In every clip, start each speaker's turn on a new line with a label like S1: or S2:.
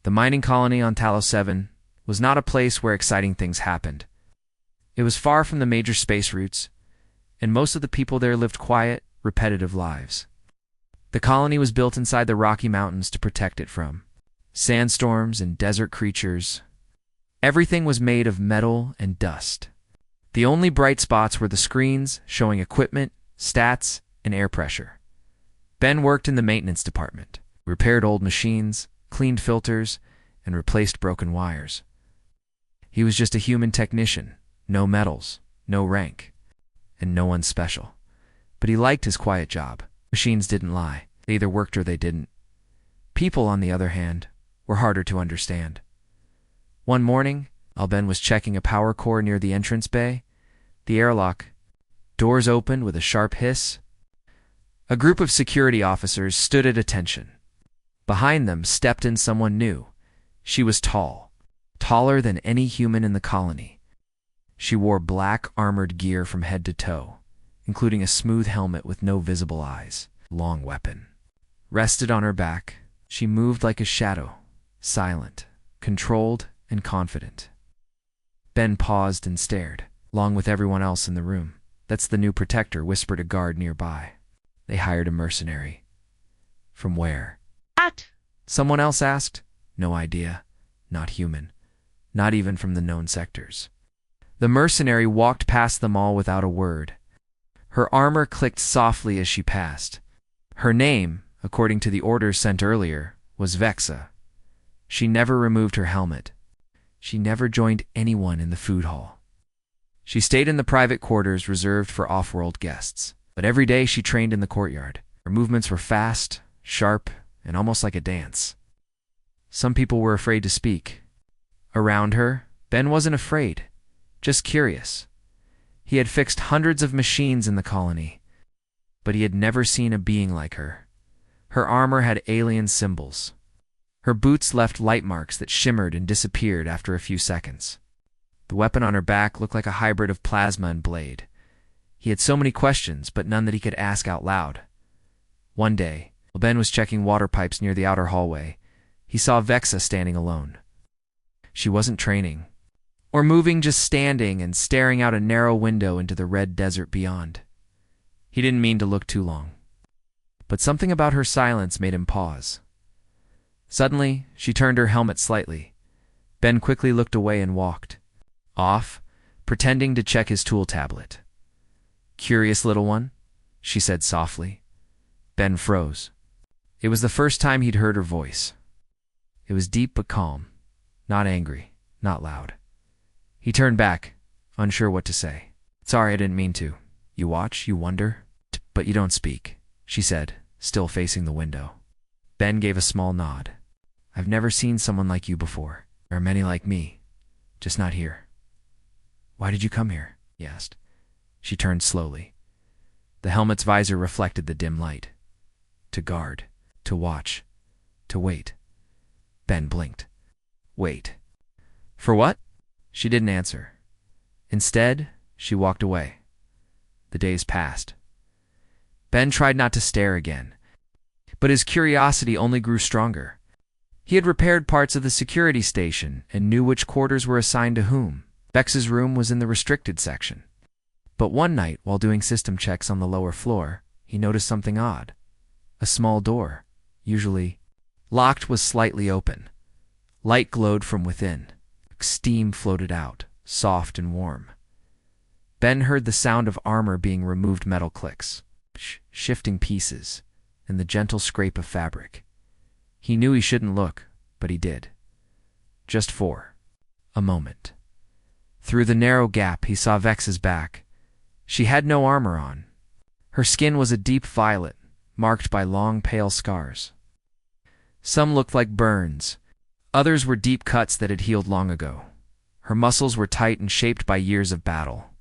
S1: The mining colony on Talos 7 was not a place where exciting things happened. It was far from the major space routes, and most of the people there lived quiet, repetitive lives. The colony was built inside the Rocky Mountains to protect it from sandstorms and desert creatures. Everything was made of metal and dust. The only bright spots were the screens showing equipment, stats, and air pressure. Ben worked in the maintenance department, repaired old machines, cleaned filters, and replaced broken wires. He was just a human technician, no medals, no rank, and no one special. But he liked his quiet job. Machines didn't lie. They either worked or they didn't. People, on the other hand, were harder to understand. One morning, while Ben was checking a power core near the entrance bay, the airlock doors opened with a sharp hiss. A group of security officers stood at attention. Behind them stepped in someone new. She was tall, taller than any human in the colony. She wore black armored gear from head to toe, including a smooth helmet with no visible eyes. Long weapon rested on her back. She moved like a shadow, silent, controlled, and confident. Ben paused and stared, along with everyone else in the room. "That's the new protector," whispered a guard nearby. "They hired a mercenary." "From where?"
S2: What?
S1: Someone else asked. "No idea. Not human. Not even from the known sectors." The mercenary walked past them all without a word. Her armor clicked softly as she passed. Her name, according to the orders sent earlier, was Vexa. She never removed her helmet. She never joined anyone in the food hall. She stayed in the private quarters reserved for off-world guests. But every day she trained in the courtyard. Her movements were fast, sharp, and almost like a dance. Some people were afraid to speak. Around her, Ben wasn't afraid, just curious. He had fixed hundreds of machines in the colony, but he had never seen a being like her. Her armor had alien symbols. Her boots left light marks that shimmered and disappeared after a few seconds. The weapon on her back looked like a hybrid of plasma and blade. He had so many questions, but none that he could ask out loud. One day, while Ben was checking water pipes near the outer hallway, he saw Vexa standing alone. She wasn't training or moving, just standing and staring out a narrow window into the red desert beyond. He didn't mean to look too long, but something about her silence made him pause. Suddenly, she turned her helmet slightly. Ben quickly looked away and walked off, pretending to check his tool tablet. "Curious little one," she said softly. Ben froze. It was the first time he'd heard her voice. It was deep but calm, not angry, not loud. He turned back, unsure what to say. "Sorry, I didn't mean to. You watch, you wonder, but you don't speak," she said, still facing the window. Ben gave a small nod. "I've never seen someone like you before. There are many like me, just not here." "Why did you come here?" he asked. She turned slowly. The helmet's visor reflected the dim light. "To guard, to watch, to wait." Ben blinked. "Wait. For what?" She didn't answer. Instead, she walked away. The days passed. Ben tried not to stare again, but his curiosity only grew stronger. He had repaired parts of the security station and knew which quarters were assigned to whom. Vex's room was in the restricted section. But one night, while doing system checks on the lower floor, he noticed something odd. A small door, usually locked, was slightly open. Light glowed from within. Steam floated out, soft and warm. Ben heard the sound of armor being removed, metal clicks, shifting pieces, and the gentle scrape of fabric. He knew he shouldn't look, but he did. Just for a moment. Through the narrow gap, he saw Vex's back. She had no armor on. Her skin was a deep violet, marked by long, pale scars. Some looked like burns. Others were deep cuts that had healed long ago. Her muscles were tight and shaped by years of battle.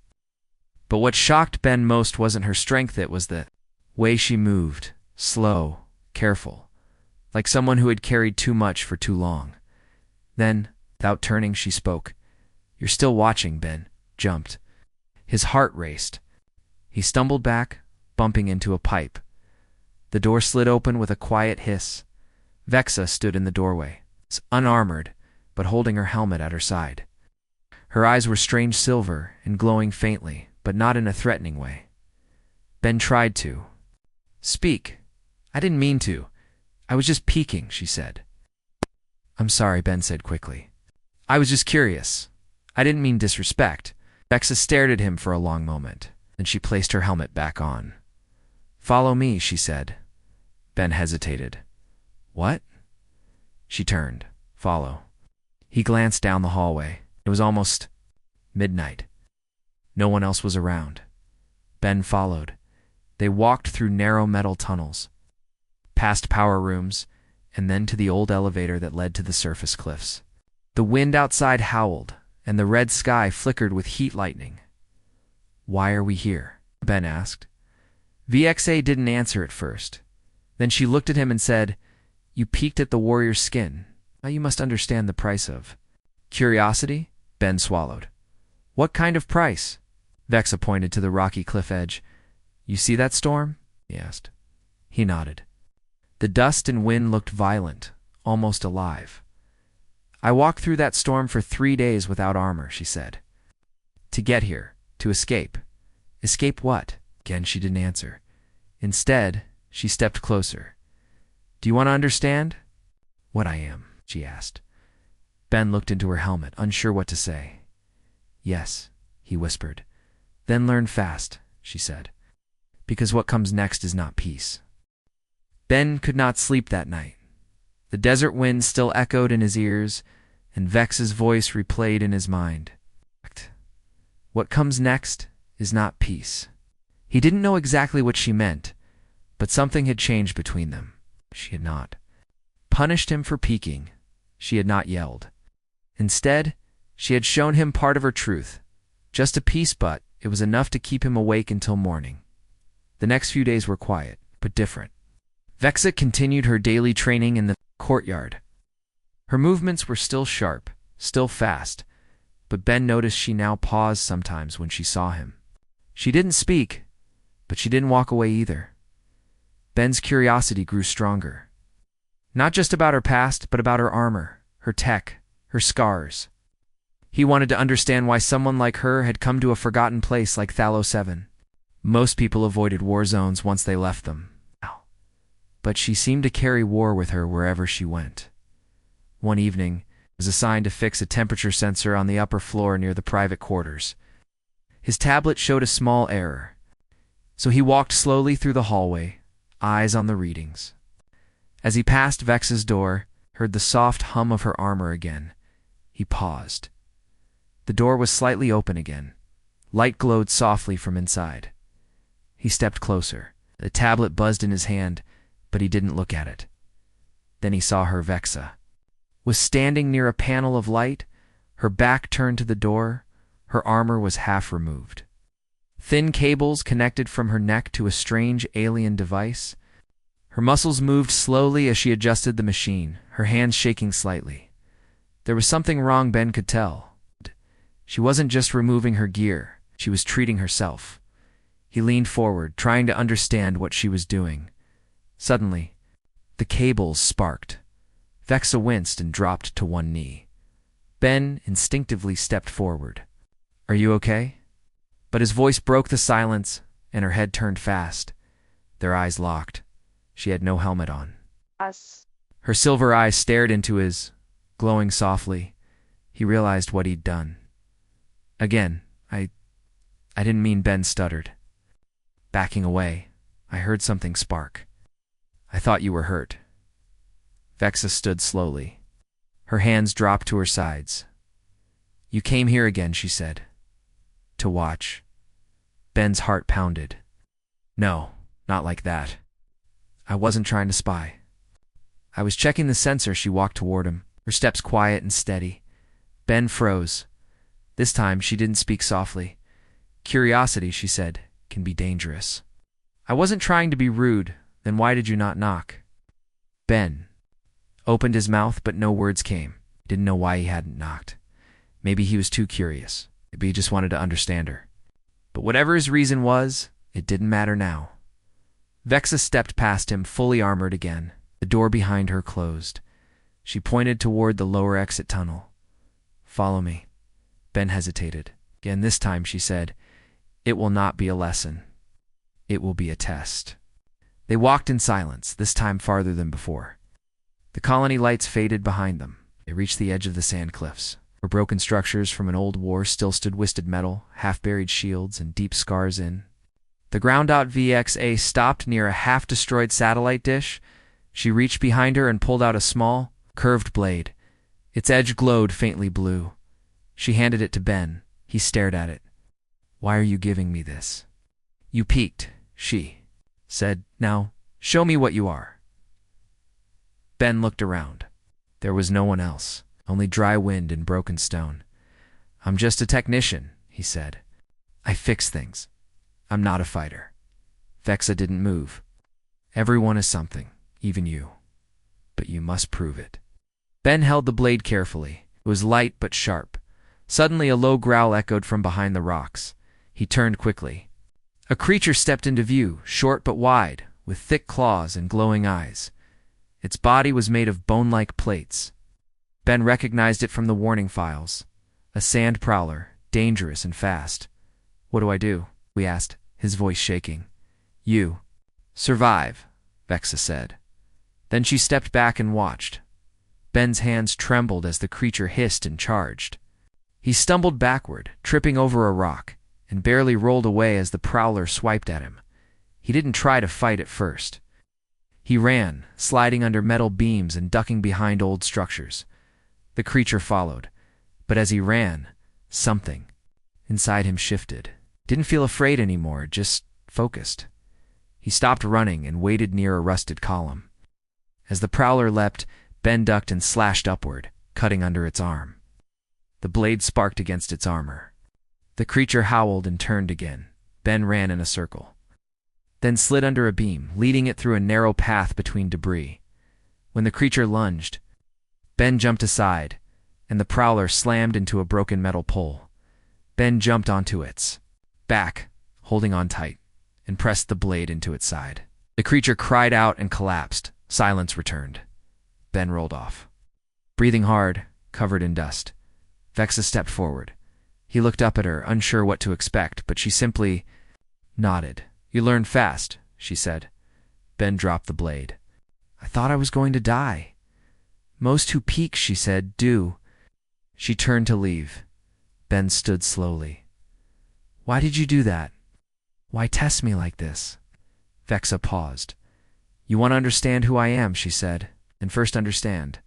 S1: But what shocked Ben most wasn't her strength, it was the way she moved, slow, careful, like someone who had carried too much for too long. Then, without turning, she spoke. "You're still watching," Ben jumped. His heart raced. He stumbled back, bumping into a pipe. The door slid open with a quiet hiss. Vexa stood in the doorway. unarmored, but holding her helmet at her side. Her eyes were strange silver and glowing faintly, but not in a threatening way. Ben tried to speak. I didn't mean to. I was just peeking, she said. I'm sorry, Ben said quickly. I was just curious. I didn't mean disrespect. Vexa stared at him for a long moment. Then she placed her helmet back on. Follow me, she said. Ben hesitated. What? She turned. Follow. He glanced down the hallway. It was almost midnight. No one else was around. Ben followed. They walked through narrow metal tunnels, past power rooms, and then to the old elevator that led to the surface cliffs. The wind outside howled, and the red sky flickered with heat lightning. Why are we here? Ben asked. VXA didn't answer at first. Then she looked at him and said, You peeked at the warrior's skin. Now you must understand the price of curiosity? Ben swallowed. What kind of price? Vexa pointed to the rocky cliff edge. You see that storm? He asked. He nodded. The dust and wind looked violent, almost alive. I walked through that storm for 3 days without armor, she said. To get here, to escape. Escape what? Again, she didn't answer. Instead, she stepped closer. Do you want to understand? What I am, she asked. Ben looked into her helmet, unsure what to say. Yes, he whispered. Then learn fast, she said. Because what comes next is not peace. Ben could not sleep that night. The desert wind still echoed in his ears, and Vex's voice replayed in his mind. What comes next is not peace. He didn't know exactly what she meant, but something had changed between them. She had not punished him for peeking. She had not yelled. Instead, she had shown him part of her truth. Just a piece, but it was enough to keep him awake until morning. The next few days were quiet, but different. Vexa continued her daily training in the courtyard. Her movements were still sharp, still fast, but Ben noticed she now paused sometimes when she saw him. She didn't speak, but she didn't walk away either. Ben's curiosity grew stronger. Not just about her past, but about her armor, her tech, her scars. He wanted to understand why someone like her had come to a forgotten place like Thalo 7. Most people avoided war zones once they left them. But she seemed to carry war with her wherever she went. One evening, he was assigned to fix a temperature sensor on the upper floor near the private quarters. His tablet showed a small error, so he walked slowly through the hallway, eyes on the readings. As he passed Vex's door, heard the soft hum of her armor again. He paused. The door was slightly open again. Light glowed softly from inside. He stepped closer. The tablet buzzed in his hand, but he didn't look at it. Then he saw her. Vexa was standing near a panel of light, her back turned to the door. Her armor was half removed. Thin cables connected from her neck to a strange alien device. Her muscles moved slowly as she adjusted the machine, her hands shaking slightly. There was something wrong, Ben could tell. She wasn't just removing her gear, she was treating herself. He leaned forward, trying to understand what she was doing. Suddenly, the cables sparked. Vexa winced and dropped to one knee. Ben instinctively stepped forward. Are you okay? But his voice broke the silence, and her head turned fast. Their eyes locked. She had no helmet on.
S2: Us.
S1: Her silver eyes stared into his, glowing softly. He realized what he'd done. Again, I didn't mean. Ben stuttered. Backing away, I heard something spark. I thought you were hurt. Vexa stood slowly. Her hands dropped to her sides. You came here again, she said. To watch. Ben's heart pounded. No, not like that. I wasn't trying to spy. I was checking the sensor. She walked toward him, her steps quiet and steady. Ben froze. This time she didn't speak softly. Curiosity, she said, can be dangerous. I wasn't trying to be rude. Then why did you not knock? Ben opened his mouth, but no words came. He didn't know why he hadn't knocked. Maybe he was too curious. Maybe he just wanted to understand her. But whatever his reason was, it didn't matter now. Vexa stepped past him, fully armored again. The door behind her closed. She pointed toward the lower exit tunnel. "Follow me." Ben hesitated. Again, this time she said, "It will not be a lesson. It will be a test." They walked in silence, this time farther than before. The colony lights faded behind them. They reached the edge of the sand cliffs, where broken structures from an old war still stood, twisted metal, half-buried shields, and deep scars in. The ground.VXA stopped near a half-destroyed satellite dish. She reached behind her and pulled out a small, curved blade. Its edge glowed faintly blue. She handed it to Ben. He stared at it. "Why are you giving me this?" "You peeked," she said. "Now, show me what you are." Ben looked around. There was no one else, only dry wind and broken stone. "I'm just a technician," he said. "I fix things. I'm not a fighter." Vexa didn't move. "Everyone is something, even you. But you must prove it." Ben held the blade carefully. It was light but sharp. Suddenly a low growl echoed from behind the rocks. He turned quickly. A creature stepped into view, short but wide, with thick claws and glowing eyes. Its body was made of bone-like plates. Ben recognized it from the warning files. A sand prowler, dangerous and fast. "What do I do?" we asked, his voice shaking. "You survive," Vexa said. Then she stepped back and watched. Ben's hands trembled as the creature hissed and charged. He stumbled backward, tripping over a rock, and barely rolled away as the prowler swiped at him. He didn't try to fight at first. He ran, sliding under metal beams and ducking behind old structures. The creature followed, but as he ran, something inside him shifted. Didn't feel afraid anymore, just focused. He stopped running and waited near a rusted column. As the prowler leapt, Ben ducked and slashed upward, cutting under its arm. The blade sparked against its armor. The creature howled and turned again. Ben ran in a circle, then slid under a beam, leading it through a narrow path between debris. When the creature lunged, Ben jumped aside, and the prowler slammed into a broken metal pole. Ben jumped onto its back, holding on tight, and pressed the blade into its side. The creature cried out and collapsed. Silence returned. Ben rolled off, breathing hard, covered in dust. Vexa stepped forward. He looked up at her, unsure what to expect, but she simply nodded. "You learn fast," she said. Ben dropped the blade. "I thought I was going to die." "Most who peek," she said, "do." She turned to leave. Ben stood slowly. "Why did you do that? Why test me like this?" Vexa paused. "You want to understand who I am," she said. "And first understand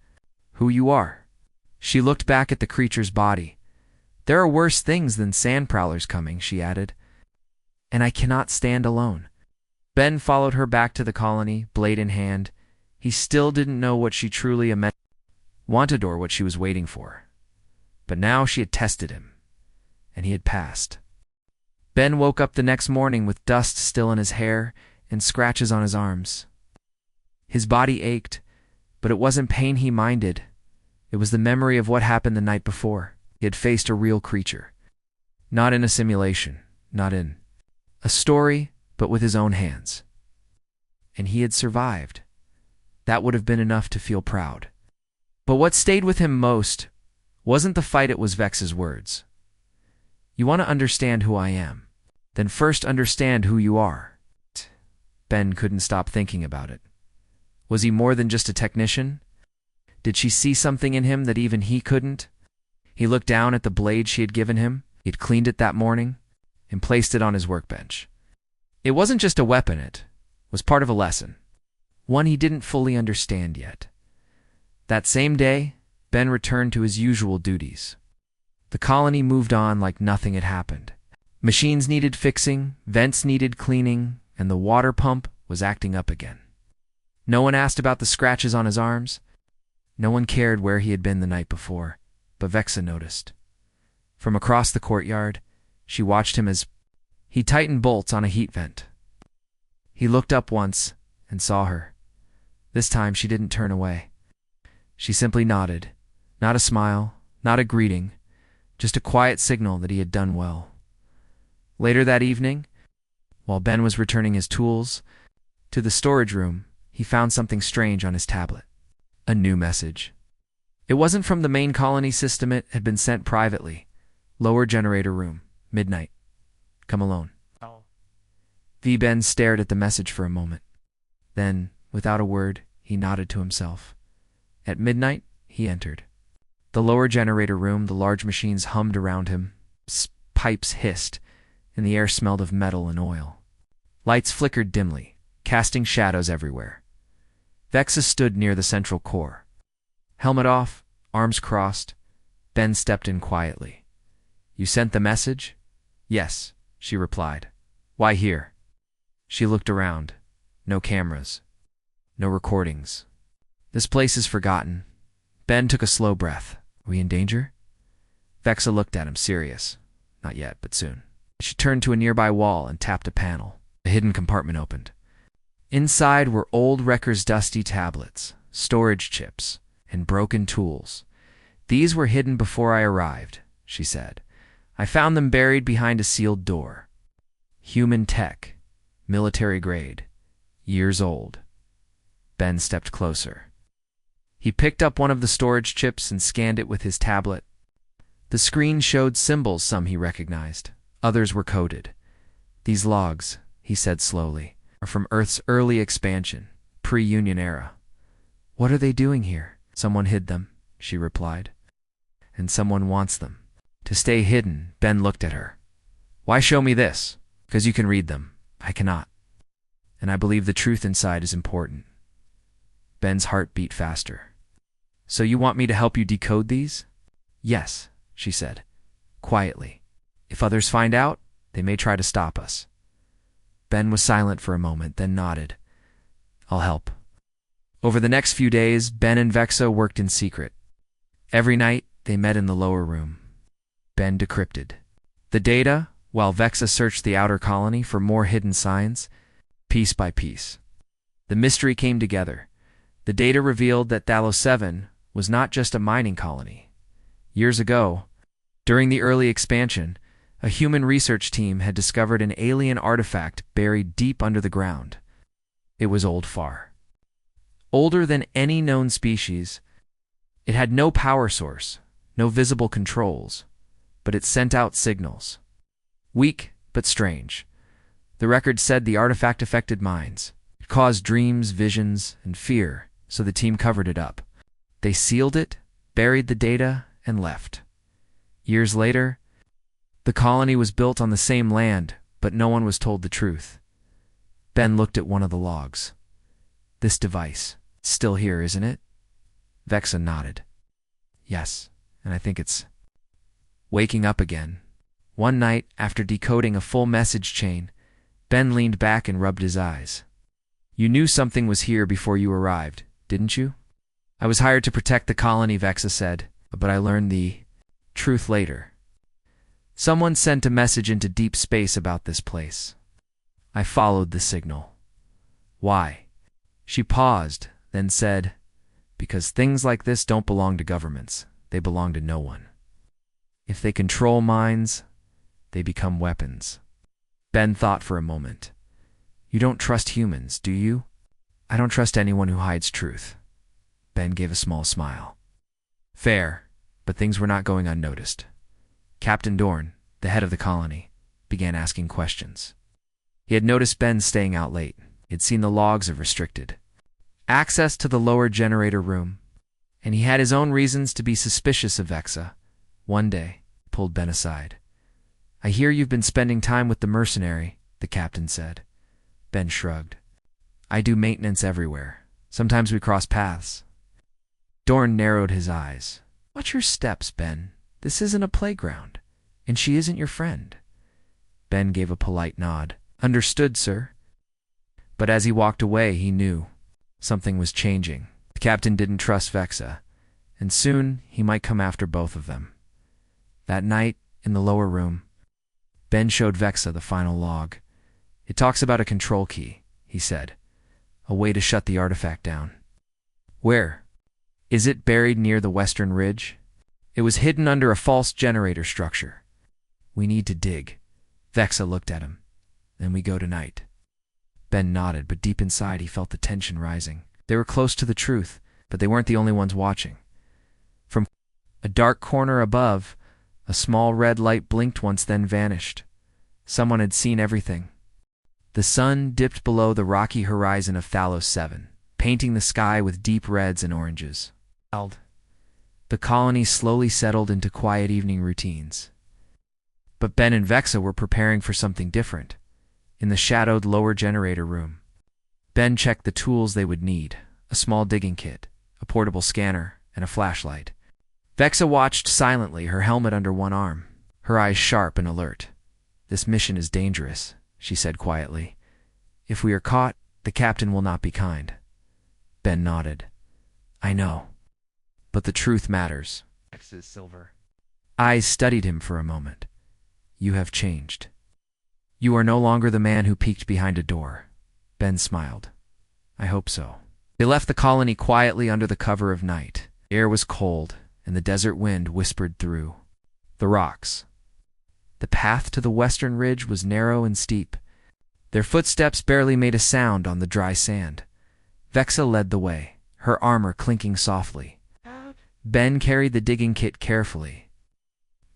S1: who you are." She looked back at the creature's body. "There are worse things than sand prowlers coming," she added. "And I cannot stand alone." Ben followed her back to the colony, blade in hand. He still didn't know what she truly wanted or what she was waiting for. But now she had tested him, and he had passed. Ben woke up the next morning with dust still in his hair and scratches on his arms. His body ached, but it wasn't pain he minded. It was the memory of what happened the night before. He had faced a real creature. Not in a simulation, not in a story, but with his own hands. And he had survived. That would have been enough to feel proud. But what stayed with him most wasn't the fight, it was Vex's words. "You want to understand who I am? Then first understand who you are." Ben couldn't stop thinking about it. Was he more than just a technician? Did she see something in him that even he couldn't? He looked down at the blade she had given him. He had cleaned it that morning and placed it on his workbench. It wasn't just a weapon, it was part of a lesson, one he didn't fully understand yet. That same day, Ben returned to his usual duties. The colony moved on like nothing had happened. Machines needed fixing, vents needed cleaning, and the water pump was acting up again. No one asked about the scratches on his arms. No one cared where he had been the night before, but Vexa noticed. From across the courtyard, she watched him as he tightened bolts on a heat vent. He looked up once and saw her. This time she didn't turn away. She simply nodded, not a smile, not a greeting, just a quiet signal that he had done well. Later that evening, while Ben was returning his tools to the storage room, he found something strange on his tablet. A new message. It wasn't from the main colony system, it had been sent privately. Lower generator room, midnight. Come alone.
S2: Oh.
S1: Ben stared at the message for a moment. Then, without a word, he nodded to himself. At midnight, he entered. The lower generator room, the large machines hummed around him. Pipes hissed, and the air smelled of metal and oil. Lights flickered dimly, casting shadows everywhere. Vexa stood near the central core. Helmet off, arms crossed, Ben stepped in quietly. You sent the message? Yes, she replied. Why here? She looked around. No cameras. No recordings. This place is forgotten. Ben took a slow breath. Are we in danger? Vexa looked at him, serious. Not yet, but soon. She turned to a nearby wall and tapped a panel. A hidden compartment opened. Inside were old Wrecker's dusty tablets, storage chips, and broken tools. These were hidden before I arrived, she said. I found them buried behind a sealed door. Human tech, military grade, years old. Ben stepped closer. He picked up one of the storage chips and scanned it with his tablet. The screen showed symbols some he recognized. Others were coded. These logs, he said slowly, are from Earth's early expansion, pre-Union era. What are they doing here? Someone hid them, she replied. And someone wants them. To stay hidden, Ben looked at her. Why show me this? Because you can read them. I cannot. And I believe the truth inside is important. Ben's heart beat faster. So you want me to help you decode these? Yes, she said, quietly. If others find out, they may try to stop us. Ben was silent for a moment, then nodded. I'll help. Over the next few days, Ben and Vexa worked in secret. Every night, they met in the lower room. Ben decrypted the data, while Vexa searched the outer colony for more hidden signs, piece by piece. The mystery came together. The data revealed that Thalos 7 was not just a mining colony. Years ago, during the early expansion, a human research team had discovered an alien artifact buried deep under the ground. It was old far. Older than any known species. It had no power source, no visible controls, but it sent out signals. Weak, but strange. The record said the artifact affected minds. It caused dreams, visions, and fear, so the team covered it up. They sealed it, buried the data, and left. Years later, the colony was built on the same land, but no one was told the truth. Ben looked at one of the logs. This device, it's still here, isn't it? Vexa nodded. Yes, and I think it's waking up again. One night, after decoding a full message chain, Ben leaned back and rubbed his eyes. You knew something was here before you arrived, didn't you? I was hired to protect the colony, Vexa said, but I learned the truth later. Someone sent a message into deep space about this place. I followed the signal. Why? She paused, then said, because things like this don't belong to governments. They belong to no one. If they control minds, they become weapons. Ben thought for a moment. You don't trust humans, do you? I don't trust anyone who hides truth. Ben gave a small smile. Fair, but things were not going unnoticed. Captain Dorn, the head of the colony, began asking questions. He had noticed Ben staying out late. He had seen the logs of restricted access to the lower generator room, and he had his own reasons to be suspicious of Vexa. One day, he pulled Ben aside. I hear you've been spending time with the mercenary, the captain said. Ben shrugged. I do maintenance everywhere. Sometimes we cross paths. Dorn narrowed his eyes. Watch your steps, Ben. This isn't a playground, and she isn't your friend. Ben gave a polite nod. Understood, sir. But as he walked away, he knew something was changing. The captain didn't trust Vexa, and soon he might come after both of them. That night, in the lower room, Ben showed Vexa the final log. It talks about a control key, he said. A way to shut the artifact down. Where? Is it buried near the western ridge? It was hidden under a false generator structure. We need to dig. Vexa looked at him. Then we go tonight. Ben nodded, but deep inside he felt the tension rising. They were close to the truth, but they weren't the only ones watching. A dark corner above, a small red light blinked once then vanished. Someone had seen everything. The sun dipped below the rocky horizon of Thalos 7, painting the sky with deep reds and oranges. The colony slowly settled into quiet evening routines. But Ben and Vexa were preparing for something different. In the shadowed lower generator room, Ben checked the tools they would need: a small digging kit, a portable scanner, and a flashlight. Vexa watched silently, her helmet under one arm, her eyes sharp and alert. "This mission is dangerous," she said quietly. "If we are caught, the captain will not be kind." Ben nodded. "I know. But the truth matters." Vexa's silver eyes studied him for a moment. "You have changed. You are no longer the man who peeked behind a door." Ben smiled. "I hope so." They left the colony quietly under the cover of night. The air was cold, and the desert wind whispered through the rocks. The path to the western ridge was narrow and steep. Their footsteps barely made a sound on the dry sand. Vexa led the way, her armor clinking softly. Ben carried the digging kit carefully.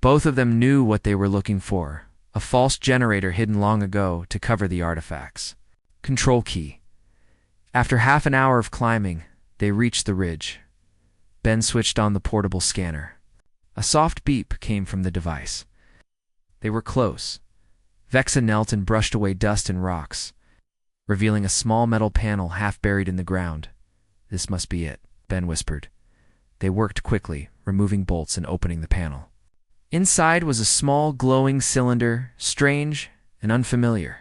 S1: Both of them knew what they were looking for: a false generator hidden long ago to cover the artifacts. Control key. After half an hour of climbing, they reached the ridge. Ben switched on the portable scanner. A soft beep came from the device. They were close. Vexa knelt and brushed away dust and rocks, revealing a small metal panel half buried in the ground. "This must be it," Ben whispered. They worked quickly, removing bolts and opening the panel. Inside was a small glowing cylinder, strange and unfamiliar.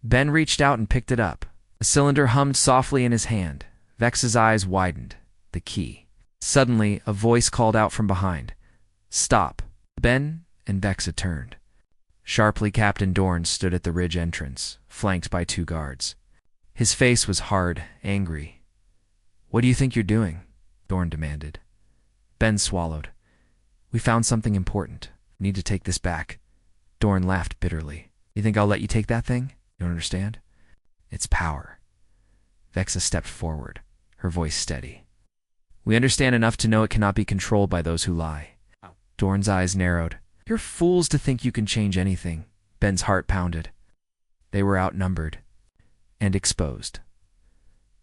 S1: Ben reached out and picked it up. The cylinder hummed softly in his hand. Vexa's eyes widened. The key. Suddenly, a voice called out from behind. "Stop." Ben and Vexa turned. Sharply, Captain Dorn stood at the ridge entrance, flanked by 2 guards. His face was hard, angry. "What do you think you're doing?" Dorn demanded. Ben swallowed. "We found something important. Need to take this back." Dorn laughed bitterly. "You think I'll let you take that thing? You don't understand? It's power." Vexa stepped forward, her voice steady. "We understand enough to know it cannot be controlled by those who lie." Dorn's eyes narrowed. "You're fools to think you can change anything." Ben's heart pounded. They were outnumbered and exposed.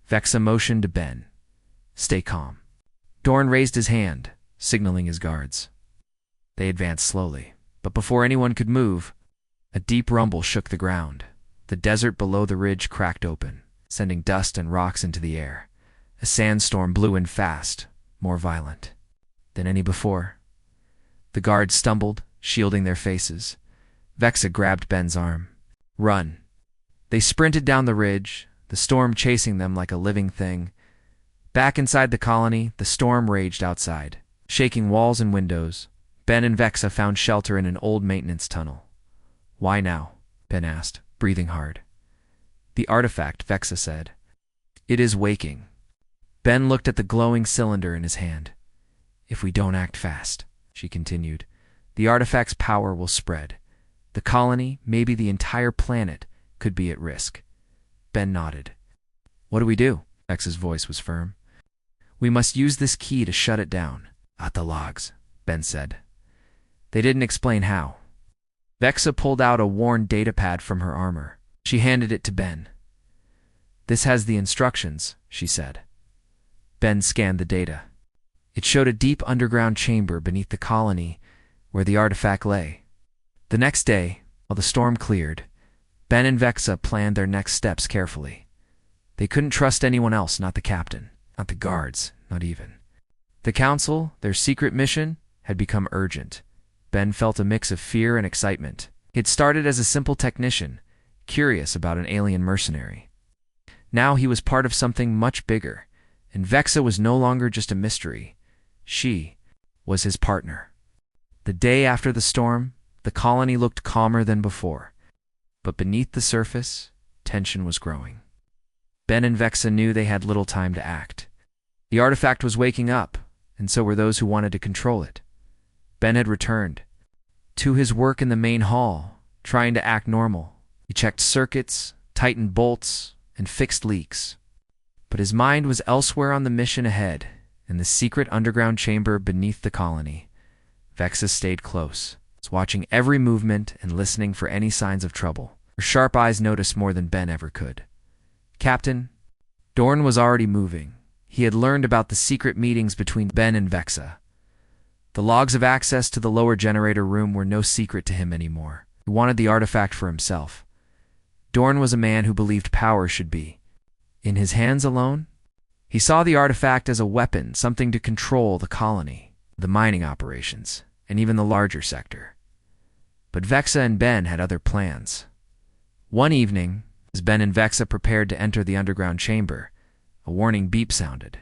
S1: Vexa motioned to Ben. "Stay calm." Dorn raised his hand, signaling his guards. They advanced slowly, but before anyone could move, a deep rumble shook the ground. The desert below the ridge cracked open, sending dust and rocks into the air. A sandstorm blew in fast, more violent than any before. The guards stumbled, shielding their faces. Vexa grabbed Ben's arm. "Run." They sprinted down the ridge, the storm chasing them like a living thing. Back inside the colony, the storm raged outside, shaking walls and windows. Ben and Vexa found shelter in an old maintenance tunnel. "Why now?" Ben asked, breathing hard. "The artifact," Vexa said. "It is waking." Ben looked at the glowing cylinder in his hand. "If we don't act fast," she continued, "the artifact's power will spread. The colony, maybe the entire planet, could be at risk." Ben nodded. "What do we do?" Vexa's voice was firm. "We must use this key to shut it down." "At the logs," Ben said. They didn't explain how. Vexa pulled out a worn datapad from her armor. She handed it to Ben. "This has the instructions," she said. Ben scanned the data. It showed a deep underground chamber beneath the colony where the artifact lay. The next day, while the storm cleared, Ben and Vexa planned their next steps carefully. They couldn't trust anyone else, not the captain, not the guards, not even the council. Their secret mission had become urgent. Ben felt a mix of fear and excitement. He had started as a simple technician, curious about an alien mercenary. Now he was part of something much bigger, and Vexa was no longer just a mystery. She was his partner. The day after the storm, the colony looked calmer than before. But beneath the surface, tension was growing. Ben and Vexa knew they had little time to act. The artifact was waking up, and so were those who wanted to control it. Ben had returned to his work in the main hall, trying to act normal. He checked circuits, tightened bolts, and fixed leaks. But his mind was elsewhere on the mission ahead. in the secret underground chamber beneath the colony. Vexa stayed close, watching every movement and listening for any signs of trouble. Her sharp eyes noticed more than Ben ever could. "Captain?" Dorn was already moving. He had learned about the secret meetings between Ben and Vexa. The logs of access to the lower generator room were no secret to him anymore. He wanted the artifact for himself. Dorn was a man who believed power should be in his hands alone. He saw the artifact as a weapon, something to control the colony, the mining operations, and even the larger sector. But Vexa and Ben had other plans. One evening, as Ben and Vexa prepared to enter the underground chamber, a warning beep sounded.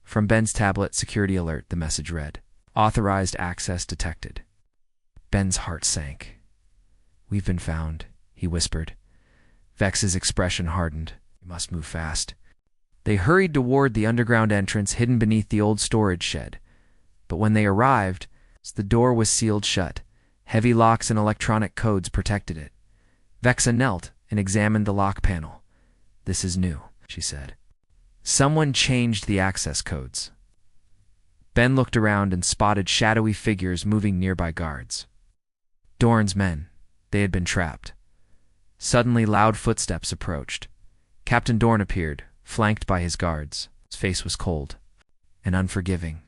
S1: From Ben's tablet security alert, the message read, "Authorized access detected." Ben's heart sank. "We've been found," he whispered. Vex's expression hardened. "We must move fast." They hurried toward the underground entrance hidden beneath the old storage shed. But when they arrived, the door was sealed shut. Heavy locks and electronic codes protected it. Vexa knelt and examined the lock panel. "This is new," she said. "Someone changed the access codes." Ben looked around and spotted shadowy figures moving nearby guards. Dorn's men. They had been trapped. Suddenly, loud footsteps approached. Captain Dorn appeared, flanked by his guards. His face was cold and unforgiving.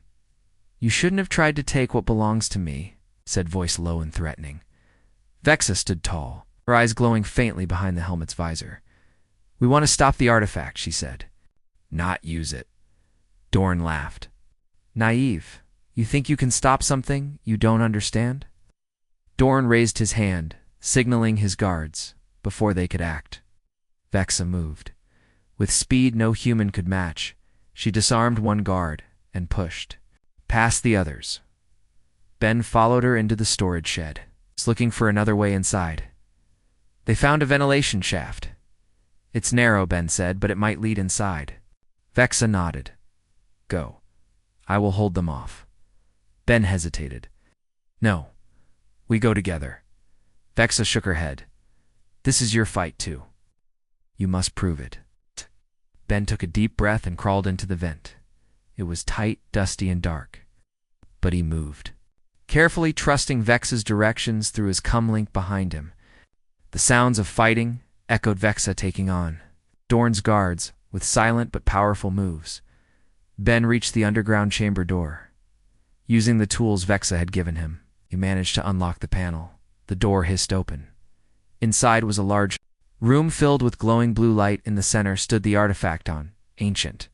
S1: "You shouldn't have tried to take what belongs to me," said voice low and threatening. Vexa stood tall, her eyes glowing faintly behind the helmet's visor. "We want to stop the artifact," she said. "Not use it." Dorn laughed. "Naive. You think you can stop something you don't understand?" Dorn raised his hand, signaling his guards, before they could act. Vexa moved. With speed no human could match, she disarmed one guard and pushed past the others. Ben followed her into the storage shed, looking for another way inside. They found a ventilation shaft. "It's narrow," Ben said, "but it might lead inside." Vexa nodded. "Go. I will hold them off." Ben hesitated. "No. We go together." Vexa shook her head. "This is your fight, too. You must prove it." Ben took a deep breath and crawled into the vent. It was tight, dusty, and dark. But he moved, carefully trusting Vexa's directions through his comlink behind him. The sounds of fighting echoed Vexa taking on Dorn's guards with silent but powerful moves. Ben reached the underground chamber door. Using the tools Vexa had given him, he managed to unlock the panel. The door hissed open. Inside was a large room filled with glowing blue light. In the center stood the artifact on, ancient.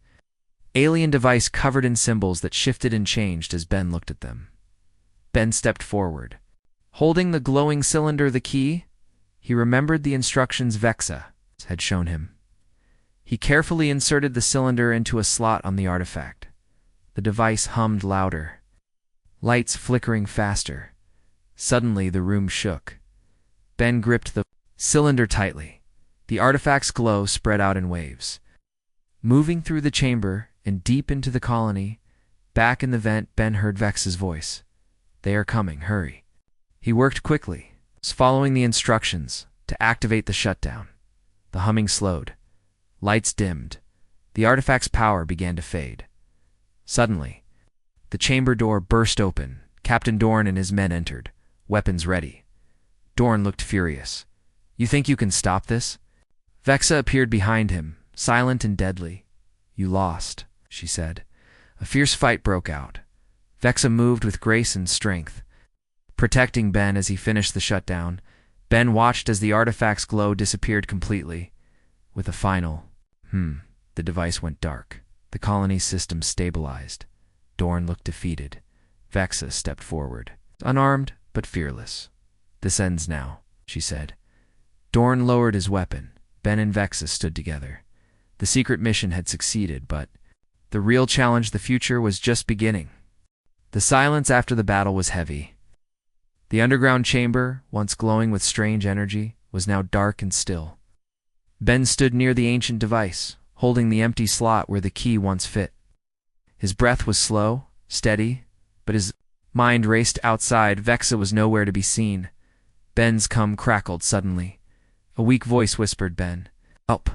S1: Alien device covered in symbols that shifted and changed as Ben looked at them. Ben stepped forward. Holding the glowing cylinder, the key, he remembered the instructions Vexa had shown him. He carefully inserted the cylinder into a slot on the artifact. The device hummed louder, lights flickering faster. Suddenly the room shook. Ben gripped the cylinder tightly. The artifact's glow spread out in waves. Moving through the chamber and deep into the colony, back in the vent, Ben heard Vex's voice. "They are coming, hurry." He worked quickly, following the instructions to activate the shutdown. The humming slowed. Lights dimmed. The artifact's power began to fade. Suddenly, the chamber door burst open. Captain Dorn and his men entered, weapons ready. Dorn looked furious. "You think you can stop this?" Vexa appeared behind him, silent and deadly. "You lost," she said. A fierce fight broke out. Vexa moved with grace and strength, protecting Ben as he finished the shutdown. Ben watched as the artifact's glow disappeared completely. With a final the device went dark. The colony's system stabilized. Dorn looked defeated. Vexa stepped forward, unarmed but fearless. "This ends now," she said. Dorn lowered his weapon. Ben and Vexa stood together. The secret mission had succeeded, but the real challenge, the future, was just beginning. The silence after the battle was heavy. The underground chamber, once glowing with strange energy, was now dark and still. Ben stood near the ancient device, holding the empty slot where the key once fit. His breath was slow, steady, but his mind raced outside. Vexa was nowhere to be seen. Ben's cum crackled suddenly. A weak voice whispered, "Ben, help."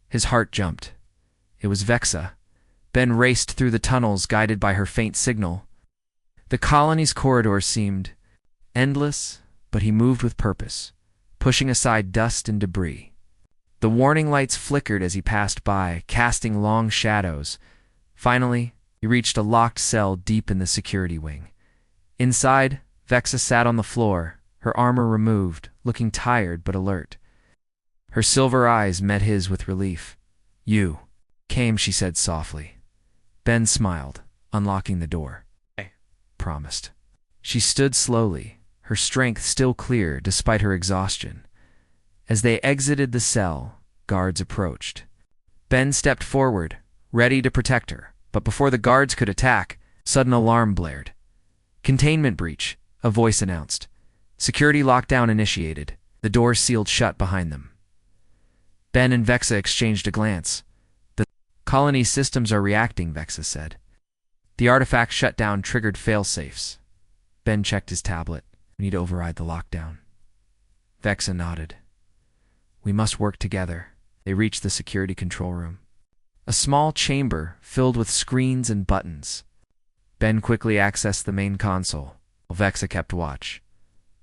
S1: His heart jumped. It was Vexa. Ben raced through the tunnels, guided by her faint signal. The colony's corridor seemed endless, but he moved with purpose, pushing aside dust and debris. The warning lights flickered as he passed by, casting long shadows. Finally, he reached a locked cell deep in the security wing. Inside, Vexa sat on the floor, her armor removed, looking tired but alert. Her silver eyes met his with relief. "You came," she said softly. Ben smiled, unlocking the door. "I promised." She stood slowly, her strength still clear despite her exhaustion. As they exited the cell, guards approached. Ben stepped forward, ready to protect her, but before the guards could attack, sudden alarm blared. "Containment breach," a voice announced. Security lockdown initiated. The door sealed shut behind them. Ben and Vexa exchanged a glance. "The colony's systems are reacting," Vexa said. "The artifact shutdown triggered fail-safes." Ben checked his tablet. "We need to override the lockdown." Vexa nodded. "We must work together." They reached the security control room. A small chamber filled with screens and buttons. Ben quickly accessed the main console, while Vexa kept watch.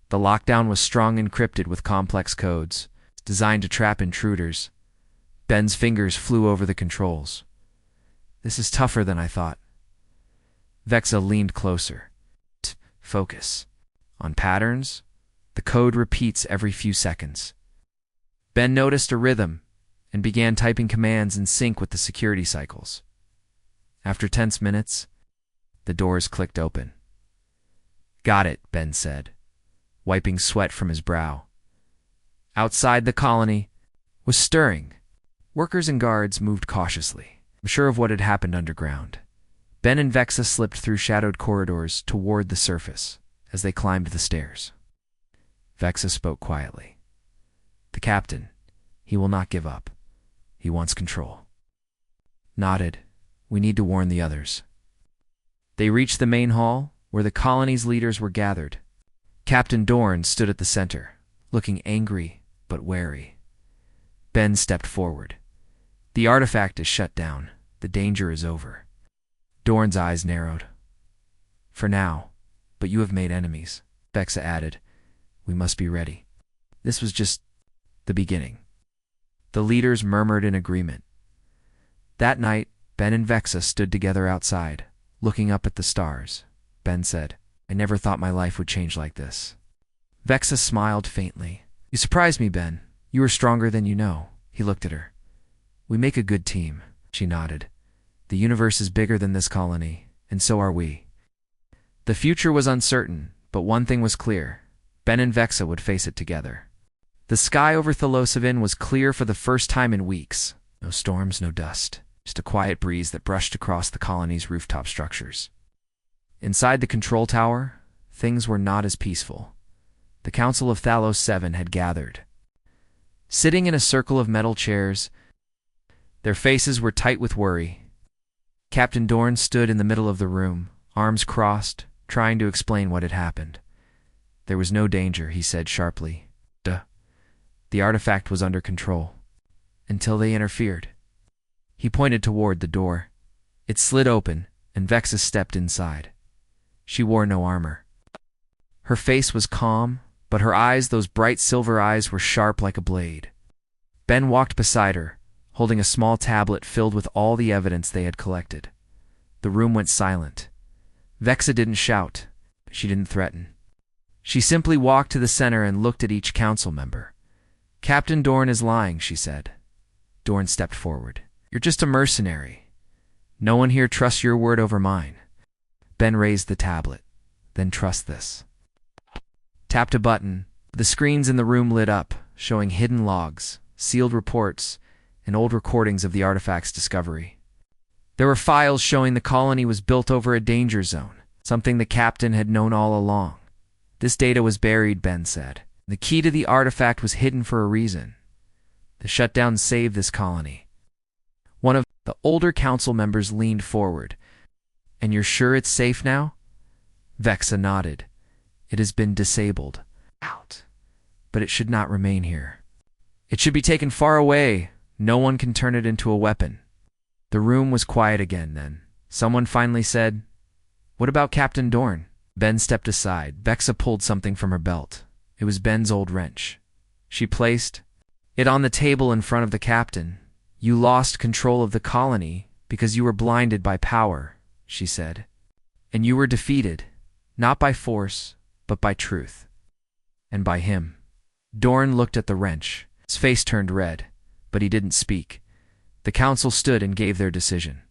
S1: The lockdown was strong, encrypted with complex codes, designed to trap intruders. Ben's fingers flew over the controls. "This is tougher than I thought." Vexa leaned closer. "Focus. On patterns, the code repeats every few seconds." Ben noticed a rhythm and began typing commands in sync with the security cycles. After tense minutes, the doors clicked open. "Got it," Ben said, wiping sweat from his brow. Outside, the colony was stirring. Workers and guards moved cautiously, sure of what had happened underground. Ben and Vexa slipped through shadowed corridors toward the surface as they climbed the stairs. Vexa spoke quietly. "The captain, he will not give up. He wants control." Nodded. "We need to warn the others." They reached the main hall, where the colony's leaders were gathered. Captain Dorn stood at the center, looking angry but wary. Ben stepped forward. "The artifact is shut down. The danger is over." Dorn's eyes narrowed. "For now, but you have made enemies," Vexa added. "We must be ready." This was just the beginning. The leaders murmured in agreement. That night, Ben and Vexa stood together outside, looking up at the stars. Ben said, "I never thought my life would change like this." Vexa smiled faintly. "You surprised me, Ben. You are stronger than you know." He looked at her. "We make a good team." She nodded. "The universe is bigger than this colony, and so are we." The future was uncertain, but one thing was clear. Ben and Vexa would face it together. The sky over Thelosavin was clear for the first time in weeks. No storms, no dust. Just a quiet breeze that brushed across the colony's rooftop structures. Inside the control tower, things were not as peaceful. The Council of Thalos 7 had gathered. Sitting in a circle of metal chairs, their faces were tight with worry. Captain Dorn stood in the middle of the room, arms crossed, trying to explain what had happened. "There was no danger," he said sharply. "Duh. The artifact was under control. Until they interfered." He pointed toward the door. It slid open, and Vexa stepped inside. She wore no armor. Her face was calm, but her eyes, those bright silver eyes, were sharp like a blade. Ben walked beside her, holding a small tablet filled with all the evidence they had collected. The room went silent. Vexa didn't shout. She didn't threaten. She simply walked to the center and looked at each council member. "Captain Dorn is lying," she said. Dorn stepped forward. "You're just a mercenary. No one here trusts your word over mine." Ben raised the tablet. "Then trust this." Tapped a button. The screens in the room lit up, showing hidden logs, sealed reports, and old recordings of the artifact's discovery. There were files showing the colony was built over a danger zone, something the captain had known all along. "This data was buried," Ben said. "The key to the artifact was hidden for a reason. The shutdown saved this colony." One of the older council members leaned forward. "And you're sure it's safe now?" Vexa nodded. "It has been disabled. Out. But it should not remain here. It should be taken far away. No one can turn it into a weapon." The room was quiet again then. Someone finally said, "What about Captain Dorn?" Ben stepped aside. Vexa pulled something from her belt. It was Ben's old wrench. She placed it on the table in front of the captain. "You lost control of the colony because you were blinded by power," she said. "And you were defeated, not by force, but by truth. And by him." Dorn looked at the wrench. His face turned red, but he didn't speak. The council stood and gave their decision.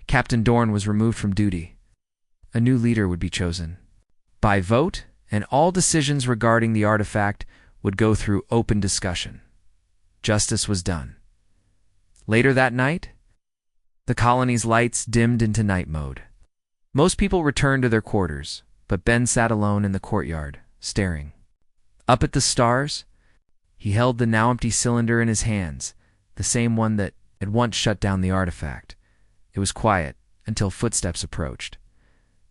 S1: Captain Dorn was removed from duty. A new leader would be chosen by vote, and all decisions regarding the artifact would go through open discussion. Justice was done. Later that night, the colony's lights dimmed into night mode. Most people returned to their quarters, but Ben sat alone in the courtyard, staring up at the stars. He held the now empty cylinder in his hands, the same one that had once shut down the artifact. It was quiet until footsteps approached.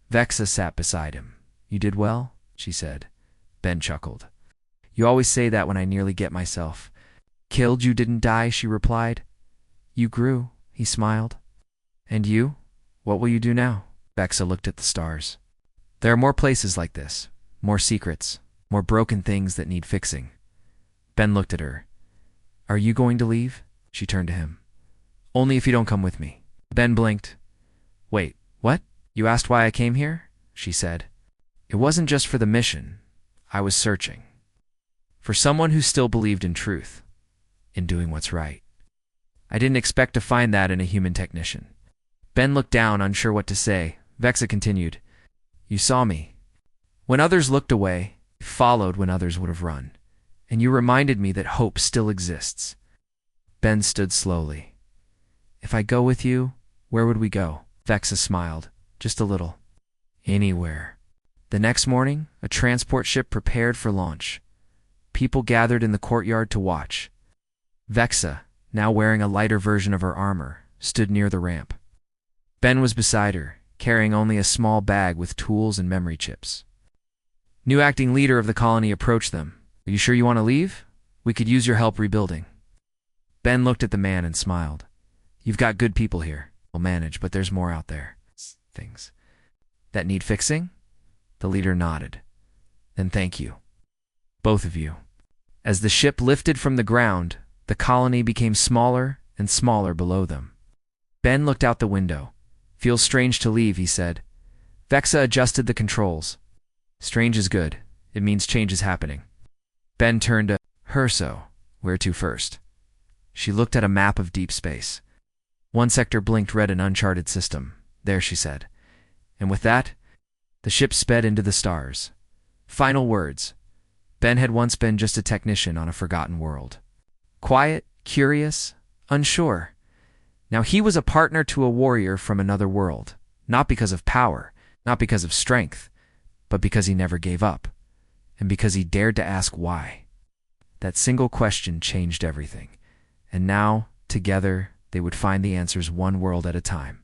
S1: Vexa sat beside him. "You did well," she said. Ben chuckled. "You always say that when I nearly get myself killed. You didn't die," she replied. "You grew," he smiled. "And you? What will you do now?" Vexa looked at the stars. "There are more places like this, more secrets, more broken things that need fixing." Ben looked at her. "Are you going to leave?" She turned to him. "Only if you don't come with me." Ben blinked. "Wait, what? You asked why I came here?" she said. "It wasn't just for the mission. I was searching for someone who still believed in truth, in doing what's right. I didn't expect to find that in a human technician." Ben looked down, unsure what to say. Vexa continued, "You saw me when others looked away, followed when others would have run, and you reminded me that hope still exists." Ben stood slowly. "If I go with you, where would we go?" Vexa smiled, just a little. "Anywhere." The next morning, a transport ship prepared for launch. People gathered in the courtyard to watch. Vexa, now wearing a lighter version of her armor, stood near the ramp. Ben was beside her, carrying only a small bag with tools and memory chips. New acting leader of the colony approached them. "Are you sure you want to leave? We could use your help rebuilding." Ben looked at the man and smiled. "You've got good people here. We'll manage, but there's more out there. Things that need fixing?" The leader nodded. "Then thank you, both of you." As the ship lifted from the ground, the colony became smaller and smaller below them. Ben looked out the window. "Feels strange to leave," he said. Vexa adjusted the controls. "Strange is good. It means change is happening." Ben turned to her. "So, where to first?" She looked at a map of deep space. One sector blinked red, an uncharted system. "There," she said. And with that, the ship sped into the stars. Final words. Ben had once been just a technician on a forgotten world. Quiet, curious, unsure. Now he was a partner to a warrior from another world, not because of power, not because of strength, but because he never gave up, and because he dared to ask why. That single question changed everything, and now, together, they would find the answers one world at a time.